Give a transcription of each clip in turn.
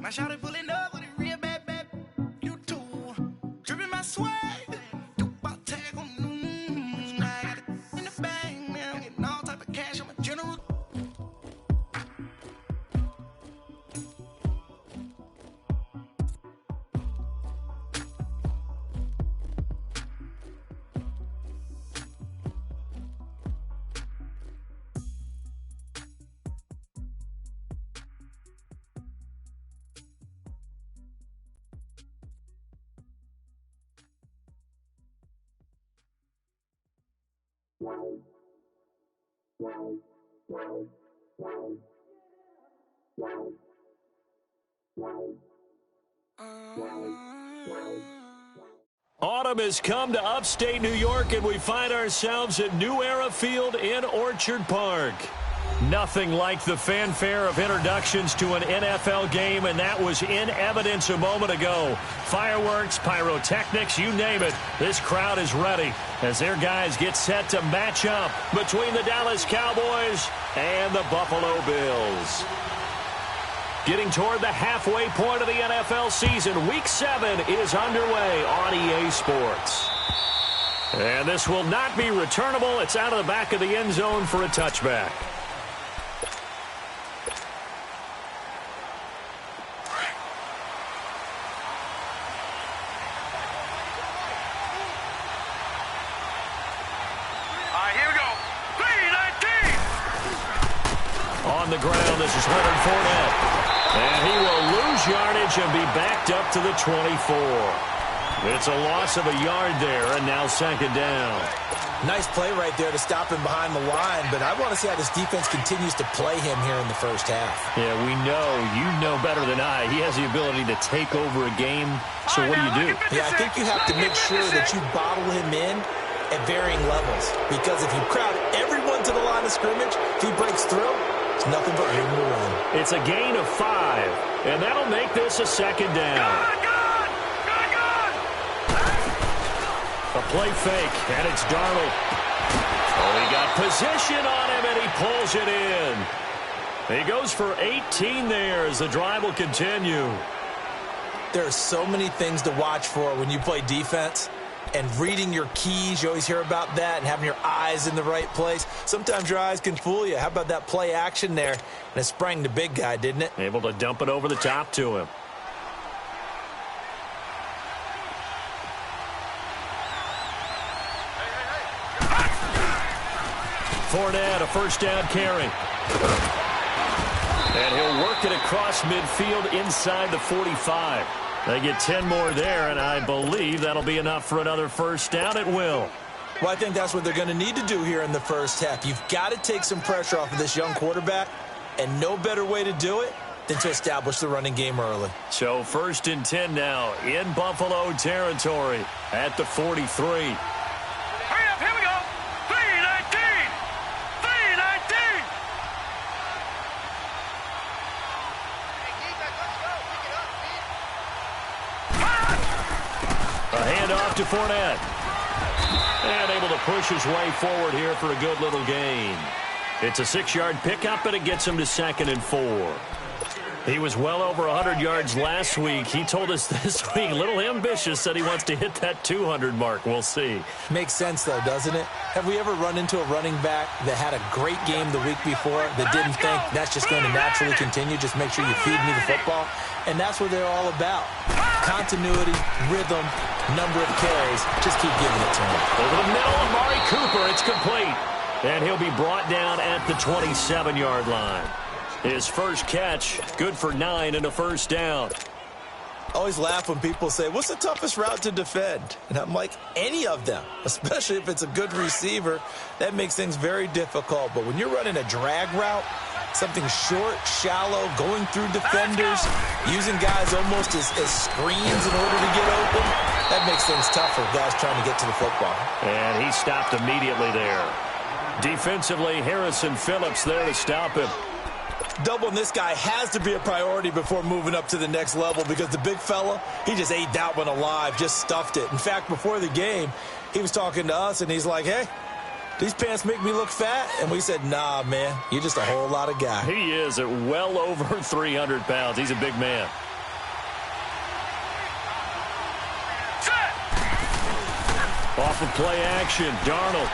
My shawty pulling up with a real bad, bad. You too. Dripping my swag. Do about tag on noon. I got it in the bag, man. I'm getting all type of cash. I'm a general. Autumn has come to upstate New York, and we find ourselves at New Era Field in Orchard Park. Nothing like the fanfare of introductions to an NFL game, and that was in evidence a moment ago. Fireworks, pyrotechnics, you name it. This crowd is ready as their guys get set to match up between the Dallas Cowboys and the Buffalo Bills. Getting toward the halfway point of the NFL season, Week 7 is underway on EA Sports. And this will not be returnable. It's out of the back of the end zone for a touchback. Here we go. 3-19. On the ground, this is Leonard Fournette. And he will lose yardage and be backed up to the 24. It's a loss of a yard there, and now second down. Nice play right there to stop him behind the line, but I want to see how this defense continues to play him here in the first half. Yeah, we know. You know better than I. He has the ability to take over a game, so what do? Yeah, I think you have to make sure that you bottle him in at varying levels, because if you crowd everyone to the line of scrimmage, if he breaks through, it's nothing but room to run. It's a gain of 5, and that'll make this a second down. A play fake, and it's Darnold. Oh, he got position on him, and he pulls it in. He goes for 18 there as the drive will continue. There are so many things to watch for when you play defense. And reading your keys, you always hear about that, and having your eyes in the right place. Sometimes your eyes can fool you. How about that play action there? And it sprang the big guy, didn't it? Able to dump it over the top to him. Fournette, a first down carry. And he'll work it across midfield inside the 45. They get 10 more there, and I believe that'll be enough for another first down. It will. Well, I think that's what they're going to need to do here in the first half. You've got to take some pressure off of this young quarterback, and no better way to do it than to establish the running game early. So 1st and 10 now in Buffalo territory at the 43. Hurry up, here we go. 3-19. 3-19. A handoff to Fournette. And able to push his way forward here for a good little gain. It's a 6-yard pickup, and it gets him to 2nd and 4. He was well over 100 yards last week. He told us this week, a little ambitious, said he wants to hit that 200 mark. We'll see. Makes sense, though, doesn't it? Have we ever run into a running back that had a great game the week before that didn't think that's just going to naturally continue? Just make sure you feed me the football. And that's what they're all about. Continuity, rhythm, number of carries. Just keep giving it to him. Over the middle, Amari Cooper. It's complete. And he'll be brought down at the 27-yard line. His first catch, good for 9 and a first down. I always laugh when people say, what's the toughest route to defend? And I'm like, any of them, especially if it's a good receiver. That makes things very difficult. But when you're running a drag route, something short, shallow, going through defenders, using guys almost as screens in order to get open, that makes things tough for guys trying to get to the football. And he stopped immediately there. Defensively, Harrison Phillips there to stop him. Doubling this guy has to be a priority before moving up to the next level, because the big fella, he just ate that one alive, just stuffed it. In fact, before the game, he was talking to us, and he's like, hey, these pants make me look fat? And we said, nah, man, you're just a whole lot of guy. He is at well over 300 pounds. He's a big man. Off of play action, Darnold.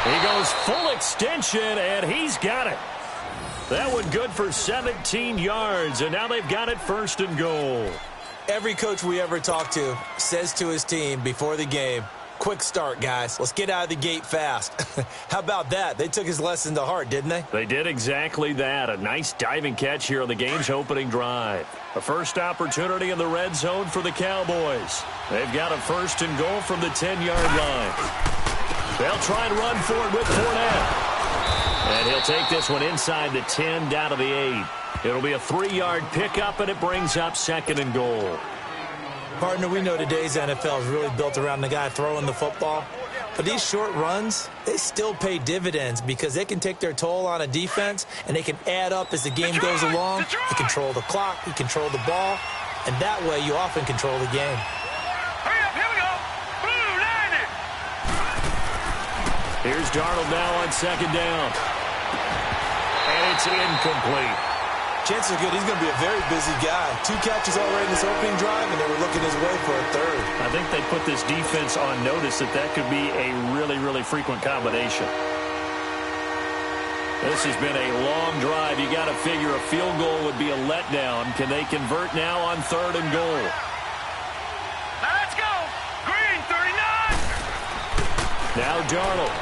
He goes full extension, and he's got it. That one good for 17 yards, and now they've got it 1st and goal. Every coach we ever talk to says to his team before the game, quick start, guys. Let's get out of the gate fast. How about that? They took his lesson to heart, didn't they? They did exactly that. A nice diving catch here on the game's opening drive. A first opportunity in the red zone for the Cowboys. They've got a 1st and goal from the 10-yard line. They'll try and run for it with Fournette. And he'll take this one inside the 10 down to the 8. It'll be a 3-yard pickup, and it brings up 2nd and goal. Partner, we know today's NFL is really built around the guy throwing the football. But these short runs, they still pay dividends because they can take their toll on a defense, and they can add up as the game goes along. You control the clock, you control the ball, and that way you often control the game. Hurry up, here we go. Blue 90. Here's Darnold now on 2nd down. And it's incomplete. Chances are good he's going to be a very busy guy. 2 catches already in this opening drive, and they were looking his way for a 3rd. I think they put this defense on notice that could be a really, really frequent combination. This has been a long drive. You got to figure a field goal would be a letdown. Can they convert now on 3rd and goal? Now let's go. Green 39. Now Darnold.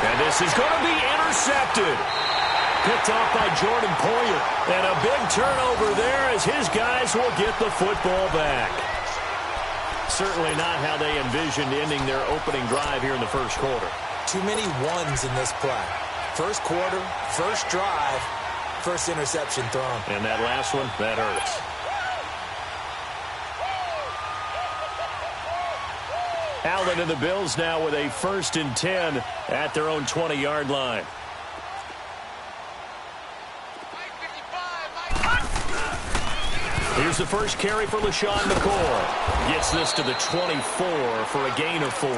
And this is going to be intercepted. Picked off by Jordan Poyer. And a big turnover there as his guys will get the football back. Certainly not how they envisioned ending their opening drive here in the 1st quarter. Too many ones in this play. 1st quarter, 1st drive, 1st interception thrown. And that last one, that hurts. Allen and the Bills now with a 1st and 10 at their own 20-yard line. Here's the first carry for LaShawn McCoy. Gets this to the 24 for a gain of 4.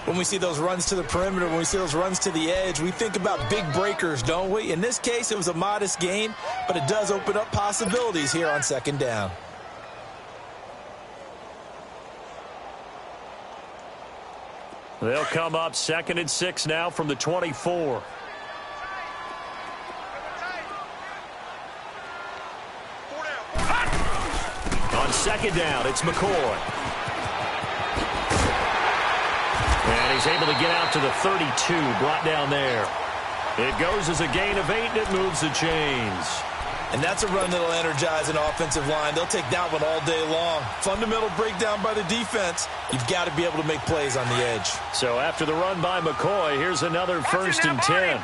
When we see those runs to the perimeter, when we see those runs to the edge, we think about big breakers, don't we? In this case, it was a modest gain, but it does open up possibilities here on 2nd down. They'll come up 2nd and 6 now from the 24. On 2nd down, it's McCoy. And he's able to get out to the 32, brought down there. It goes as a gain of 8, and it moves the chains. And that's a run that'll energize an offensive line. They'll take that one all day long. Fundamental breakdown by the defense. You've got to be able to make plays on the edge. So after the run by McCoy, here's another 1st and 10.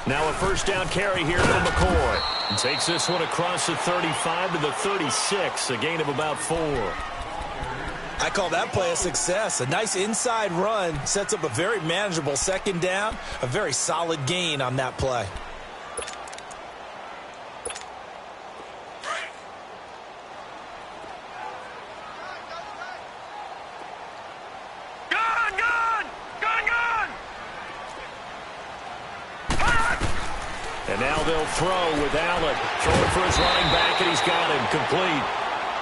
Now a 1st down carry here for McCoy. And takes this one across the 35 to the 36, a gain of about 4. I call that play a success. A nice inside run sets up a very manageable 2nd down. A very solid gain on that play. And now they'll throw with Allen. Throwing for his running back, and he's got him complete.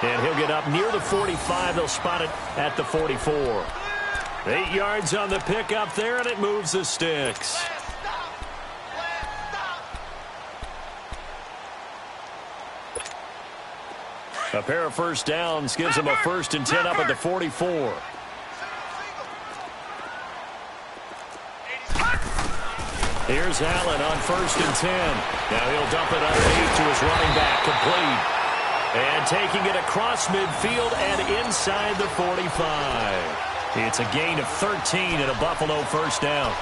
And he'll get up near the 45. They'll spot it at the 44. 8 yards on the pickup there, and it moves the sticks. A pair of 1st downs gives them a 1st and 10 up at the 44. Here's Allen on 1st and 10. Now he'll dump it underneath to his running back, complete. And taking it across midfield and inside the 45. It's a gain of 13 and a Buffalo 1st down.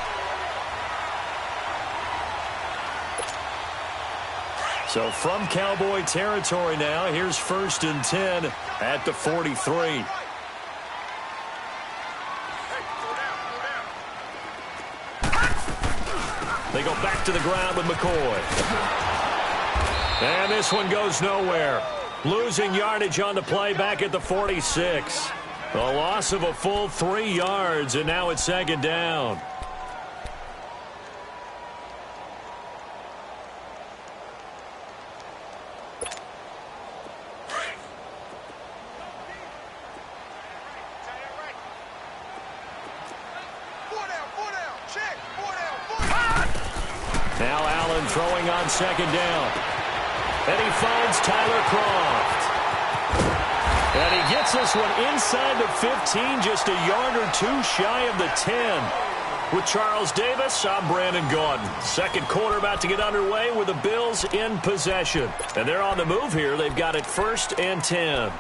So from Cowboy territory now, here's 1st and 10 at the 43. They go back to the ground with McCoy. And this one goes nowhere. Losing yardage on the play back at the 46. A loss of a full 3 yards, and now it's 2nd down. Now Allen throwing on second down. And he finds Tyler Croft. And he gets this one inside the 15, just a yard or two shy of the 10. With Charles Davis, I'm Brandon Gaudin. Second quarter about to get underway with the Bills in possession. And they're on the move here. They've got it 1st and 10.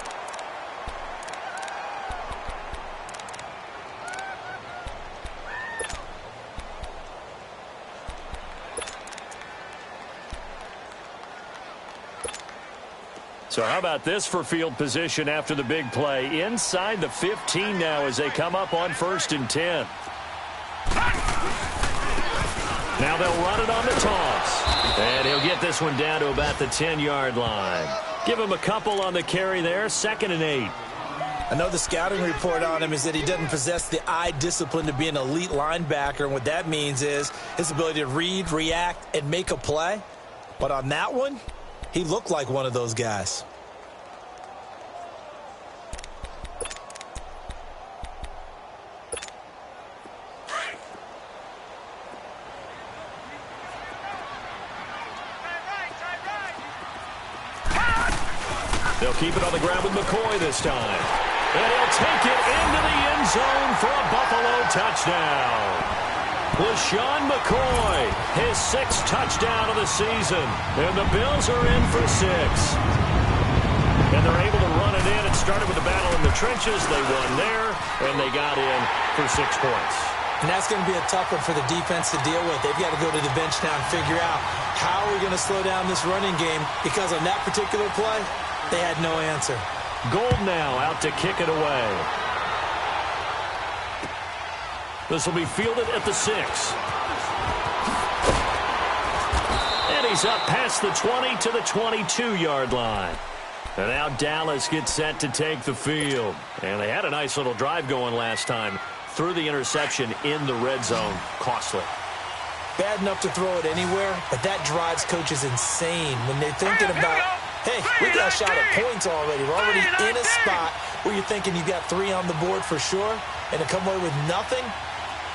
So how about this for field position after the big play? Inside the 15 now as they come up on 1st and 10. Now they'll run it on the toss. And he'll get this one down to about the 10-yard line. Give him a couple on the carry there. 2nd and 8. I know the scouting report on him is that he doesn't possess the eye discipline to be an elite linebacker. And what that means is his ability to read, react, and make a play. But on that one, he looked like one of those guys. They'll keep it on the ground with McCoy this time. And he'll take it into the end zone for a Buffalo touchdown. LaShawn McCoy, his 6th touchdown of the season. And the Bills are in for 6. And they're able to run it in. It started with a battle in the trenches. They won there, and they got in for 6 points. And that's going to be a tough one for the defense to deal with. They've got to go to the bench now and figure out how are we going to slow down this running game, because on that particular play, they had no answer. Gold now out to kick it away. This will be fielded at the 6. And he's up past the 20 to the 22-yard line. And now Dallas gets set to take the field. And they had a nice little drive going last time. Threw the interception in the red zone. Costly. Bad enough to throw it anywhere, but that drives coaches insane when they're thinking about, hey, we got a shot at points already. We're already in a spot where you're thinking you got 3 on the board for sure, and to come away with nothing,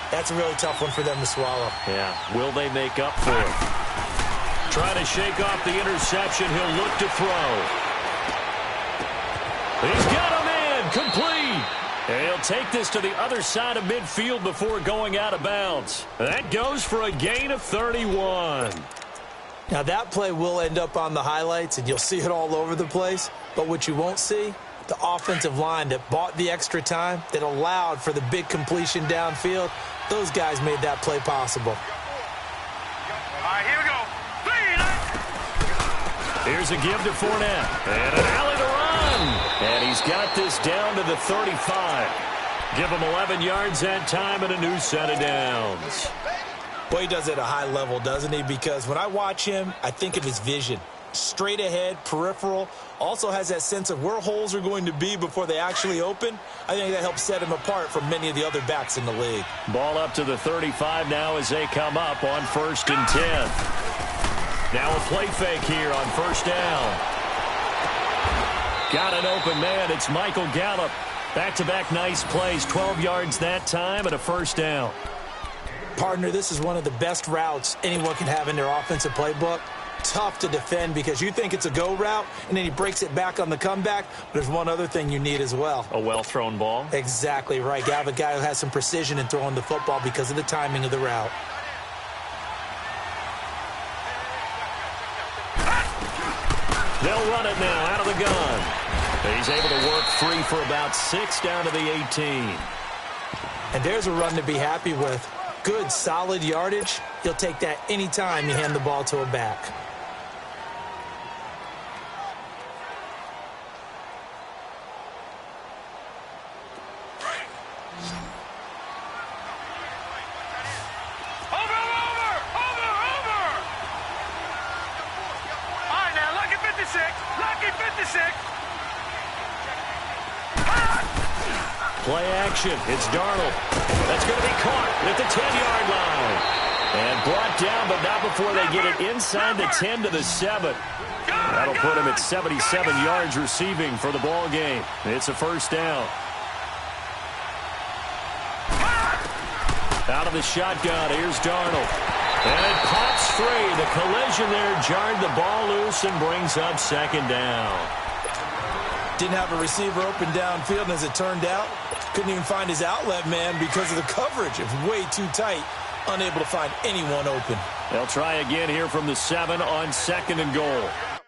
that's a really tough one for them to swallow. Yeah, will they make up for it? Trying to shake off the interception. He'll look to throw. He's got him in. Complete. And he'll take this to the other side of midfield before going out of bounds. That goes for a gain of 31. Now, that play will end up on the highlights, and you'll see it all over the place. But what you won't see, the offensive line that bought the extra time, that allowed for the big completion downfield, those guys made that play possible. All right, here we go. Here's a give to Fournette. And an alley to run. And he's got this down to the 35. Give him 11 yards that time and a new set of downs. Well, he does it at a high level, doesn't he? Because when I watch him, I think of his vision. Straight ahead, peripheral. Also has that sense of where holes are going to be before they actually open. I think that helps set him apart from many of the other backs in the league. Ball up to the 35 now as they come up on 1st and 10. Now a play fake here on 1st down. Got an open man. It's Michael Gallup. Back-to-back nice plays. 12 yards that time and a 1st down. Partner, this is one of the best routes anyone can have in their offensive playbook. Tough to defend because you think it's a go route, and then he breaks it back on the comeback. But there's one other thing you need as well. A well-thrown ball? Exactly right. You have a guy who has some precision in throwing the football because of the timing of the route. They'll run it now out of the gun. He's able to work free for about 6 down to the 18. And there's a run to be happy with. Good, solid yardage. He'll take that anytime you hand the ball to a back. Play action. It's Darnold. That's going to be caught at the 10-yard line. And brought down, but not before they get it inside the 10 to the 7. That'll put him at 77 yards receiving for the ball game. It's a 1st down. Out of the shotgun, here's Darnold. And it pops free. The collision there jarred the ball loose and brings up second down. Didn't have a receiver open downfield, and as it turned out, couldn't even find his outlet man because of the coverage. It was way too tight, unable to find anyone open. They'll try again here from the 7 on 2nd and goal.